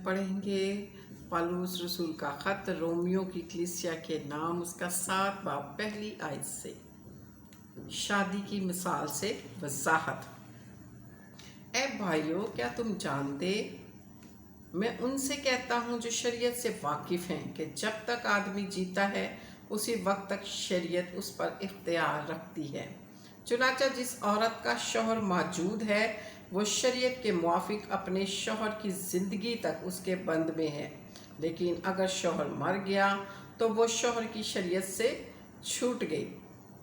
पढ़ेंगे पौलुस रसूल का ख़त रोमियो की कलीसिया के नाम, उसका 7 बाब पहली आयत से। शादी की मिसाल से वजाहत। ऐ भाइयों, क्या तुम जानते, मैं उनसे कहता हूँ जो शरीयत से वाकिफ़ हैं, कि जब तक आदमी जीता है उसी वक्त तक शरीयत उस पर इख्तियार रखती है। चुनांचे जिस औरत का शौहर मौजूद है वो शरीयत के मुआफिक अपने शौहर की ज़िंदगी तक उसके बंद में है, लेकिन अगर शौहर मर गया तो वो शौहर की शरीयत से छूट गई।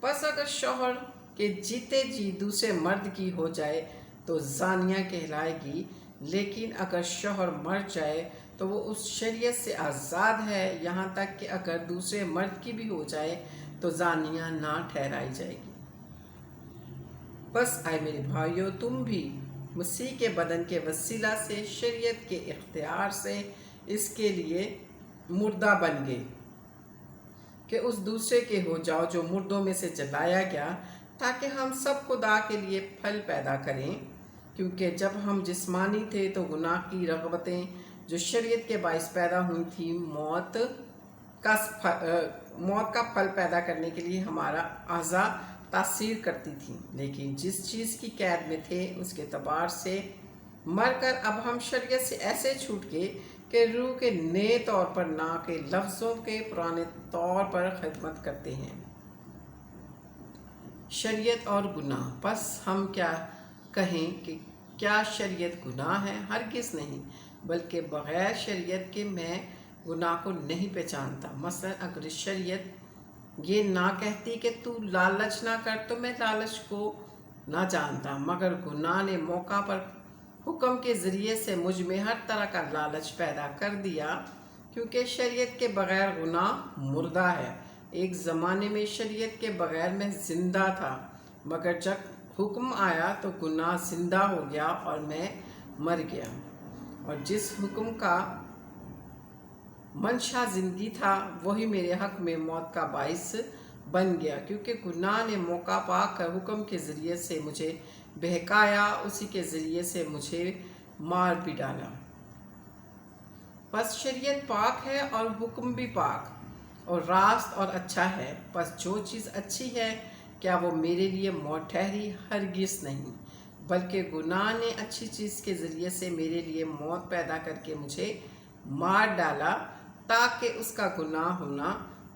बस अगर शौहर के जीते जी दूसरे मर्द की हो जाए तो ज़ानिया कहलाएगी, लेकिन अगर शौहर मर जाए तो वो उस शरीयत से आज़ाद है, यहाँ तक कि अगर दूसरे मर्द की भी हो जाए तो ज़ानिया ना ठहराई जाएगी। बस आए मेरे भाइयों, तुम भी मसीह के बदन के वसीला से शरीयत के इख्तियार से इसके लिए मुर्दा बन गए कि उस दूसरे के हो जाओ जो मुर्दों में से जलाया गया, ताकि हम सब खुदा के लिए फल पैदा करें। क्योंकि जब हम जिस्मानी थे तो गुनाह की रग़बतें जो शरीयत के बाइस पैदा हुई थी मौत का फल पैदा करने के लिए हमारा आज़ा तासीर करती थी। लेकिन जिस चीज़ की कैद में थे उसके तबार से मरकर अब हम शरीयत से ऐसे छूट गए कि रूह के नए तौर पर ना के लफ्ज़ों के पुराने तौर पर खिदमत करते हैं। शरीयत और गुनाह। बस हम क्या कहें कि क्या शरीयत गुनाह है? हरगिज़ नहीं, बल्कि बग़ैर शरीयत के मैं गुनाह को नहीं पहचानता। मसलन अगर शरीयत ये ना कहती कि तू लालच ना कर तो मैं लालच को ना जानता, मगर गुनाह ने मौका पर हुक्म के ज़रिए से मुझ में हर तरह का लालच पैदा कर दिया, क्योंकि शरीयत के बग़ैर गुनाह मुर्दा है। एक ज़माने में शरीयत के बग़ैर मैं ज़िंदा था, मगर जब हुक्म आया तो गुनाह ज़िंदा हो गया और मैं मर गया। और जिस हुक्म का मंशा ज़िंदगी था वही मेरे हक़ में मौत का बाइस बन गया, क्योंकि गुनाह ने मौका पाकर हुक्म के ज़रिए से मुझे बहकाया, उसी के ज़रिए से मुझे मार भी डाला। बस शरीयत पाक है और हुक्म भी पाक और रास्त और अच्छा है। बस जो चीज़ अच्छी है क्या वो मेरे लिए मौत ठहरी? हरगिज़ नहीं, बल्कि गुनाह ने अच्छी चीज़ के ज़रिए से मेरे लिए मौत पैदा करके मुझे मार डाला, ताकि उसका गुनाह होना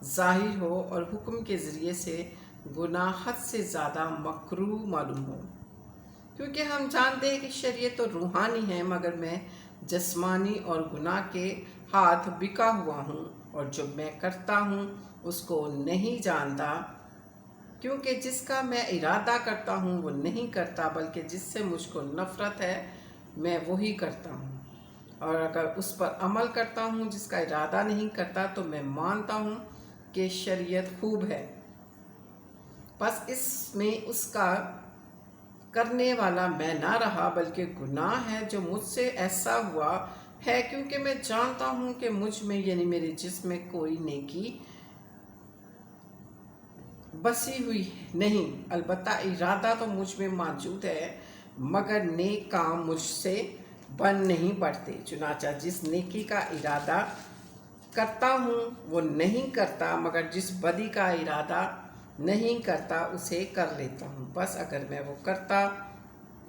ज़ाहिर हो और हुक्म के ज़रिए से गुनाह हद से ज़्यादा मकरूह मालूम हो। क्योंकि हम जानते हैं कि शरीयत तो रूहानी है, मगर मैं जिस्मानी और गुनाह के हाथ बिका हुआ हूँ, और जो मैं करता हूँ उसको नहीं जानता, क्योंकि जिसका मैं इरादा करता हूँ वो नहीं करता, बल्कि जिससे मुझको नफ़रत है मैं वही करता हूँ। और अगर उस पर अमल करता हूँ जिसका इरादा नहीं करता तो मैं मानता हूँ कि शरीयत खूब है। बस इसमें उसका करने वाला मैं ना रहा, बल्कि गुनाह है जो मुझसे ऐसा हुआ है, क्योंकि मैं जानता हूँ कि मुझ में यानी मेरे जिस्म में कोई नेकी बसी हुई नहीं। अलबत्ता इरादा तो मुझ में मौजूद है, मगर नेक काम मुझसे बन नहीं पड़ते। चुनांचे जिस नेकी का इरादा करता हूँ वो नहीं करता, मगर जिस बदी का इरादा नहीं करता उसे कर लेता हूँ। बस अगर मैं वो करता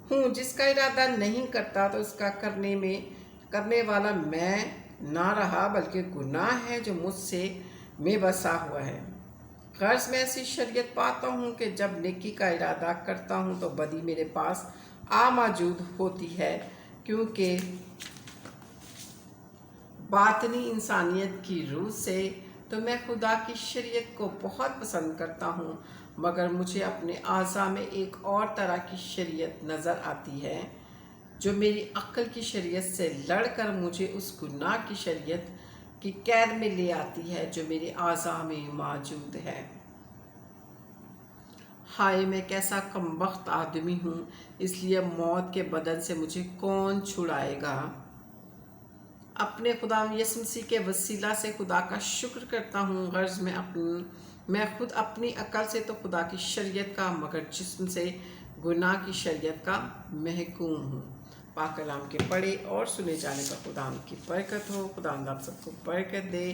हूँ जिसका इरादा नहीं करता तो उसका करने वाला मैं ना रहा, बल्कि गुनाह है जो मुझसे में बसा हुआ है। गर्ज में ऐसी शरीयत पाता हूँ कि जब नेकी का इरादा करता हूँ तो बदी मेरे पास आ मौजूद होती है, क्योंकि बातनी इंसानियत की रूह से तो मैं खुदा की शरीयत को बहुत पसंद करता हूँ, मगर मुझे अपने आज़ा में एक और तरह की शरीयत नज़र आती है जो मेरी अक्ल की शरीयत से लड़कर मुझे उस गुनाह की शरीयत की कैद में ले आती है जो मेरे आज़ा में मौजूद है। हाय, मैं कैसा कमबख्त आदमी हूँ, इसलिए मौत के बदन से मुझे कौन छुड़ाएगा? अपने खुदा यीशु मसीह के वसीला से खुदा का शुक्र करता हूँ। गर्ज मैं खुद अपनी अकल से तो खुदा की शरीयत का, मगर जिस्म से गुनाह की शरीयत का महकूम हूँ। पाक कलाम के पढ़े और सुने जाने पर खुदा की बरकत हो। खुदा आप सबको बरकत दे।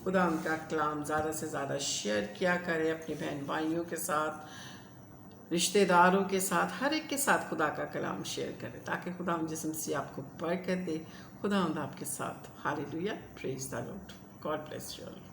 खुदा का कलाम ज़्यादा से ज़्यादा शेयर किया करें अपने बहन भाइयों के साथ, रिश्तेदारों के साथ, हर एक के साथ खुदा का कलाम शेयर करें ताकि खुदा जिस्म से आपको बरकत दे। खुदा आपके साथ। Hallelujah, praise the Lord. God bless you all.